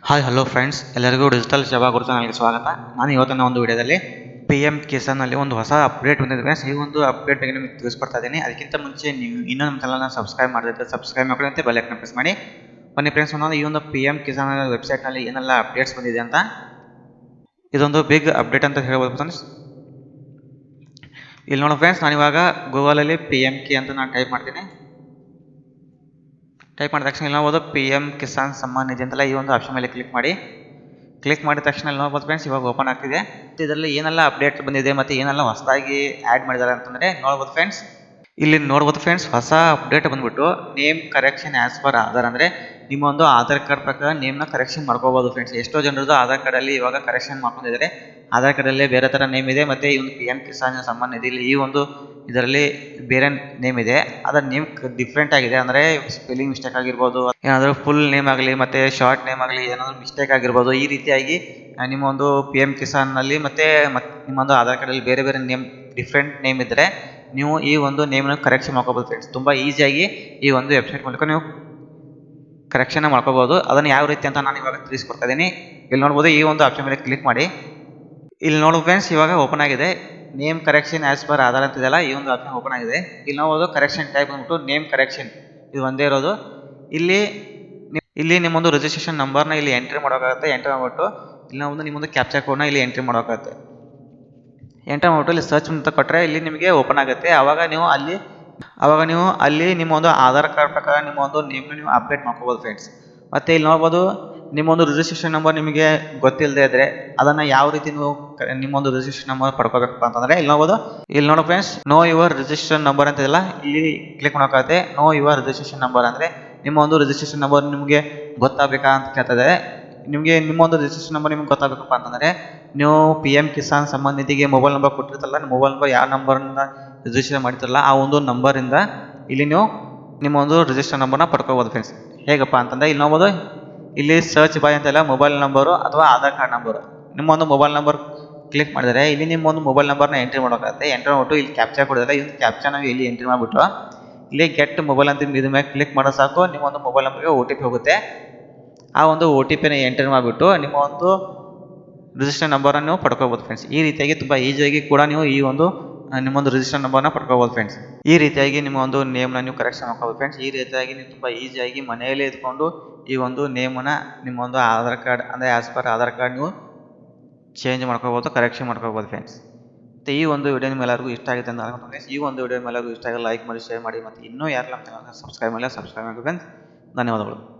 Hi hello friends, ಎಲ್ಲರಿಗೂ digital ಸೇವಾ ಗುರು ಚಾನಲ್ಗೆ ಸ್ವಾಗತ. ನಾನು ಇವತ್ತಿನ ಒಂದು ವಿಡಿಯೋದಲ್ಲಿ PM ಕಿಸಾನಲ್ಲಿ ಒಂದು ಹೊಸ ಅಪ್ಡೇಟ್ ಬಂದಿದೆ ಫ್ರೆಂಡ್ಸ್. ಈ ಒಂದು ಅಪ್ಡೇಟ್ ಬಗ್ಗೆ ನಿಮಗೆ ತಿಳಿಸ್ಕೊಡ್ತಾ ಇದ್ದೀನಿ. ಅದಕ್ಕಿಂತ ಮುಂಚೆ ನೀವು ಇನ್ನೂ ನಮ್ಮ ಚಾನಲ್ನ ಸಬ್ಸ್ಕ್ರೈಬ್ ಮಾಡಿದ್ರೆ ಸಬ್ಸ್ಕ್ರೈಬ್ ಮಾಡ್ಕೊಳ್ಳಿ ಅಂತ ಬೆಲ್ ಐಕಾನ್ ಪ್ರೆಸ್ ಮಾಡಿ. ಬನ್ನಿ ಫ್ರೆಂಡ್ಸ್, ನಾನು ಈ ಒಂದು PM ಕಿಸಾನ್ ವೆಬ್ಸೈಟ್ನಲ್ಲಿ ಏನೆಲ್ಲ ಅಪ್ಡೇಟ್ಸ್ ಬಂದಿದೆ ಅಂತ, ಇದೊಂದು ಬಿಗ್ ಅಪ್ಡೇಟ್ ಅಂತ ಹೇಳ್ಬೋದು ಫ್ರೆಂಡ್ಸ್. ಇಲ್ಲಿ ನೋಡಿ ಫ್ರೆಂಡ್ಸ್, ನಾನು ಇವಾಗ ಗೂಗಲಲ್ಲಿ PMK ಅಂತ ನಾನು ಟೈಪ್ ಮಾಡ್ತೀನಿ. ಟೈಪ್ ಮಾಡಿದ ತಕ್ಷಣ ಇಲ್ಲಿ ನೋಡ್ಬೋದು PM ಕಿಸಾನ್ ಸಮ್ಮಾನ್ ನಿಧಿ ಅಂತಲ್ಲ, ಈ ಒಂದು ಆಪ್ಷನ್ ಮೇಲೆ ಕ್ಲಿಕ್ ಮಾಡಿ. ಕ್ಲಿಕ್ ಮಾಡಿದ ತಕ್ಷಣ ಇಲ್ಲಿ ನೋಡ್ಬೋದು ಫ್ರೆಂಡ್ಸ್, ಇವಾಗ ಓಪನ್ ಆಗ್ತಿದೆ. ಇದರಲ್ಲಿ ಏನೆಲ್ಲ ಅಪ್ಡೇಟ್ ಬಂದಿದೆ ಮತ್ತು ಏನೆಲ್ಲ ಹೊಸದಾಗಿ ಆ್ಯಡ್ ಮಾಡಿದ್ದಾರೆ ಅಂತಂದರೆ ನೋಡ್ಬೋದು ಫ್ರೆಂಡ್ಸ್. ಇಲ್ಲಿ ನೋಡ್ಬೋದು ಫ್ರೆಂಡ್ಸ್, ಹೊಸ ಅಪ್ಡೇಟ್ ಬಂದ್ಬಿಟ್ಟು name correction as per Aadhaar. ಅಂದರೆ ನಿಮ್ಮ ಒಂದು ಆಧಾರ್ ಕಾರ್ಡ್ ಪ್ರಕಾರ ನೇಮ್ನ ಕರೆಕ್ಷನ್ ಮಾಡ್ಕೋಬೋದು ಫ್ರೆಂಡ್ಸ್. ಎಷ್ಟೋ ಜನರದ್ದು ಆಧಾರ್ ಕಾರ್ಡಲ್ಲಿ ಇವಾಗ ಕರೆಕ್ಷನ್ ಮಾಡ್ಕೊಂಡಿದ್ದಾರೆ. ಆಧಾರ್ ಕಾರ್ಡಲ್ಲೇ ಬೇರೆ ಥರ ನೇಮ್ ಇದೆ, ಮತ್ತು ಈ ಒಂದು PM ಕಿಸಾನ್ ಸಮ್ಮಾನ್ ನಿಧಿಲಿ ಈ ಒಂದು ಇದರಲ್ಲಿ ಬೇರೆ ನೇಮ್ ಇದೆ. ಅದರ ನೇಮ್ ಡಿಫ್ರೆಂಟ್ ಆಗಿದೆ. ಅಂದರೆ ಸ್ಪೆಲ್ಲಿಂಗ್ ಮಿಸ್ಟೇಕ್ ಆಗಿರ್ಬೋದು, ಏನಾದರೂ ಫುಲ್ ನೇಮ್ ಆಗಲಿ ಮತ್ತು ಶಾರ್ಟ್ ನೇಮ್ ಆಗಲಿ ಏನಾದರೂ ಮಿಸ್ಟೇಕ್ ಆಗಿರ್ಬೋದು. ಈ ರೀತಿಯಾಗಿ ನಿಮ್ಮ ಒಂದು PM ಕಿಸಾನ್ನಲ್ಲಿ ಮತ್ತು ನಿಮ್ಮೊಂದು ಆಧಾರ್ ಕಾರ್ಡಲ್ಲಿ ಬೇರೆ ಬೇರೆ ನೇಮ್ ಡಿಫ್ರೆಂಟ್ ನೇಮ್ ಇದ್ದರೆ ನೀವು ಈ ಒಂದು ನೇಮ್ನ ಕರೆಕ್ಷನ್ ಮಾಡ್ಕೋಬೋದು ಫ್ರೆಂಡ್ಸ್. ತುಂಬ ಈಸಿಯಾಗಿ ಈ ಒಂದು ವೆಬ್ಸೈಟ್ ಮೂಲಕ ನೀವು ಕರೆಕ್ಷನ್ ಮಾಡ್ಕೋಬೋದು. ಅದನ್ನು ಯಾವ ರೀತಿ ಅಂತ ನಾನು ಇವಾಗ ತಿಳಿಸ್ಕೊಡ್ತಾ ಇದ್ದೀನಿ. ಇಲ್ಲಿ ನೋಡ್ಬೋದು, ಈ ಒಂದು ಆಪ್ಷನ್ ಮೇಲೆ ಕ್ಲಿಕ್ ಮಾಡಿ. ಇಲ್ಲಿ ನೋಡು ಫ್ರೆಂಡ್ಸ್, ಇವಾಗ ಓಪನ್ ಆಗಿದೆ name correction as per Aadhaar ಅಂತಿದೆಯಲ್ಲ, ಈ ಒಂದು ಆಪ್ಷನ್ ಓಪನ್ ಆಗಿದೆ. ಇಲ್ಲಿ ನೋಡ್ಬೋದು ಕರೆಕ್ಷನ್ ಟೈಪ್ ಬಂದ್ಬಿಟ್ಟು ನೇಮ್ ಕರೆಕ್ಷನ್, ಇದು ಒಂದೇ ಇರೋದು. ಇಲ್ಲಿ ನಿಮ್ಮೊಂದು ರಿಜಿಸ್ಟ್ರೇಷನ್ ನಂಬರ್ನ ಇಲ್ಲಿ ಎಂಟ್ರಿ ಮಾಡೋಕ್ಕಾಗುತ್ತೆ. ಎಂಟ್ರಿ ಮಾಡಿಬಿಟ್ಟು ಇಲ್ಲಿ ನಾವು ನಿಮ್ಮೊಂದು ಕ್ಯಾಪ್ಚರ್ ಕೋಡ್ನ ಇಲ್ಲಿ ಎಂಟ್ರಿ ಮಾಡೋಕ್ಕಾಗುತ್ತೆ. ಎಂಟ್ರಿ ಮಾಡಿಬಿಟ್ಟು ಇಲ್ಲಿ ಸರ್ಚ್ ಅಂತ ಕೊಟ್ಟರೆ ಇಲ್ಲಿ ನಿಮಗೆ ಓಪನ್ ಆಗುತ್ತೆ. ಆವಾಗ ನೀವು ಅಲ್ಲಿ ನಿಮ್ಮ ಒಂದು ಆಧಾರ್ ಕಾರ್ಡ್ ಪ್ರಕಾರ ನಿಮ್ಮ ಒಂದು ನೇಮ್ನ ನೀವು ಅಪ್ಡೇಟ್ ಮಾಡ್ಕೋಬೋದು ಫ್ರೆಂಡ್ಸ್. ಮತ್ತು ಇಲ್ಲಿ ನೋಡ್ಬೋದು, ನಿಮ್ಮೊಂದು ರಿಜಿಸ್ಟ್ರೇಷನ್ ನಂಬರ್ ನಿಮಗೆ ಗೊತ್ತಿಲ್ಲದೆ ಇದ್ದರೆ ಅದನ್ನು ಯಾವ ರೀತಿ ನೀವು ನಿಮ್ಮೊಂದು ರಿಜಿಸ್ಟ್ರೇಷನ್ ನಂಬರ್ ಪಡ್ಕೋಬೇಕಪ್ಪ ಅಂತಂದರೆ ಇಲ್ಲಿ ನೋಡಿ friends, know your registration number ಅಂತಿದೆಯಲ್ಲ, ಇಲ್ಲಿ ಕ್ಲಿಕ್ ಮಾಡೋಕ್ಕಾಗುತ್ತೆ. ನೋ ಯುವರ್ ರಿಜಿಸ್ಟ್ರೇಷನ್ ನಂಬರ್ ಅಂದರೆ ನಿಮ್ಮ ಒಂದು ರಿಜಿಸ್ಟ್ರೇಷನ್ ನಂಬರ್ ನಿಮಗೆ ಗೊತ್ತಾಗಬೇಕಾ ಅಂತ ಕೇಳ್ತದೆ. ನಿಮ್ಮ ಒಂದು ರಿಜಿಸ್ಟ್ರೇಷನ್ ನಂಬರ್ ನಿಮ್ಗೆ ಗೊತ್ತಾಗಬೇಕಪ್ಪ ಅಂತಂದರೆ ನೀವು PM ಕಿಸಾನ್ ಸಮ್ಮಾನ್ ನಿಧಿಗೆ ಮೊಬೈಲ್ ನಂಬರ್ ಕೊಟ್ಟಿರ್ತಲ್ಲ, ಮೊಬೈಲ್ ನಂಬರ್ ಯಾವ ನಂಬರಿಂದ ರಿಜಿಸ್ಟರ್ ಮಾಡಿರ್ತಾರಲ್ಲ ಆ ಒಂದು ನಂಬರಿಂದ ಇಲ್ಲಿ ನೀವು ನಿಮ್ಮ ಒಂದು ರಿಜಿಸ್ಟರ್ ನಂಬರ್ನ ಪಡ್ಕೋಬೋದು ಫ್ರೆಂಡ್ಸ್. ಹೇಗಪ್ಪ ಅಂತಂದರೆ ಇಲ್ಲಿ ನೋಡ್ಬೋದು, ಇಲ್ಲಿ ಸರ್ಚ್ ಬಾಯ್ ಅಂತೆಲ್ಲ ಮೊಬೈಲ್ ನಂಬರು ಅಥವಾ ಆಧಾರ್ ಕಾರ್ಡ್ ನಂಬರು, ನಿಮ್ಮೊಂದು ಮೊಬೈಲ್ ನಂಬರ್ ಕ್ಲಿಕ್ ಮಾಡಿದರೆ ಇಲ್ಲಿ ನಿಮ್ಮೊಂದು ಮೊಬೈಲ್ ನಂಬರ್ನ ಎಂಟ್ರಿ ಮಾಡೋಕ್ಕಾಗುತ್ತೆ. ಎಂಟ್ರಿ ಮಾಡಿಬಿಟ್ಟು ಇಲ್ಲಿ ಕ್ಯಾಪ್ಚರ್ ಕೊಡಿದ್ರೆ ಈ ಕ್ಯಾಪ್ಚರ್ ನಾವು ಇಲ್ಲಿ ಎಂಟ್ರಿ ಮಾಡಿಬಿಟ್ಟು ಇಲ್ಲಿ ಗೆಟ್ ಮೊಬೈಲ್ ಅಂತ ಇದ್ರ ಮೇಲೆ ಕ್ಲಿಕ್ ಮಾಡೋ ಸಾಕು, ನಿಮ್ಮ ಒಂದು ಮೊಬೈಲ್ ನಂಬರ್ಗೆ OTP ಹೋಗುತ್ತೆ. ಆ ಒಂದು OTPನ ಎಂಟ್ರಿ ಮಾಡಿಬಿಟ್ಟು ನಿಮ್ಮ ಒಂದು ರಿಜಿಸ್ಟರ್ ನಂಬರನ್ನು ನೀವು ಪಡ್ಕೋಬೋದು ಫ್ರೆಂಡ್ಸ್. ಈ ರೀತಿಯಾಗಿ ತುಂಬ ಈಸಿಯಾಗಿ ಕೂಡ ನೀವು ಈ ಒಂದು ನಿಮ್ಮೊಂದು ರಿಜಿಸ್ಟರ್ ನಂಬರ್ನ ಪಡ್ಕೋಬೋದು ಫ್ರೆಂಡ್ಸ್. ಈ ರೀತಿಯಾಗಿ ನಿಮ್ಮ ಒಂದು ನೇಮ್ನ ನೀವು ಕರೆಕ್ಷನ್ ಮಾಡ್ಕೋಬೋದು ಫ್ರೆಂಡ್ಸ್. ಈ ರೀತಿಯಾಗಿ ನೀವು ತುಂಬ ಈಸಿಯಾಗಿ ಮನೆಯಲ್ಲೇ ಇದ್ಕೊಂಡು ಈ ಒಂದು ನೇಮನ್ನು ನಿಮ್ಮ ಒಂದು ಆಧಾರ್ ಕಾರ್ಡ್ ಅಂದರೆ ಆ್ಯಸ್ ಪರ್ ಆಧಾರ್ ಕಾರ್ಡ್ ನೀವು ಚೇಂಜ್ ಮಾಡ್ಕೋಬೋದು, ಕರೆಕ್ಷನ್ ಮಾಡ್ಕೋಬೋದು ಫ್ರೆಂಡ್ಸ್. ಮತ್ತು ಈ ಒಂದು ವಿಡಿಯೋ ನಿಮ್ಮೆಲ್ಲರಿಗೂ ಇಷ್ಟ ಆಗುತ್ತೆ ಅಂತ ಅನ್ಕೊಂಡು ಫ್ರೆಂಡ್ಸ್. ಈ ಒಂದು ವಿಡಿಯೋ ನಿಮ್ಮೆಲ್ಲರಿಗೂ ಇಷ್ಟ ಆಗಿ ಲೈಕ್ ಮಾಡಿ, ಶೇರ್ ಮಾಡಿ, ಮತ್ತು ಇನ್ನೂ ಯಾರು ನಮ್ಮ ಚಾನಲ್ನ ಸಬ್ಸ್ಕ್ರೈಬ್ ಮಾಡಿ ಫ್ರೆಂಡ್ಸ್. ಧನ್ಯವಾದಗಳು.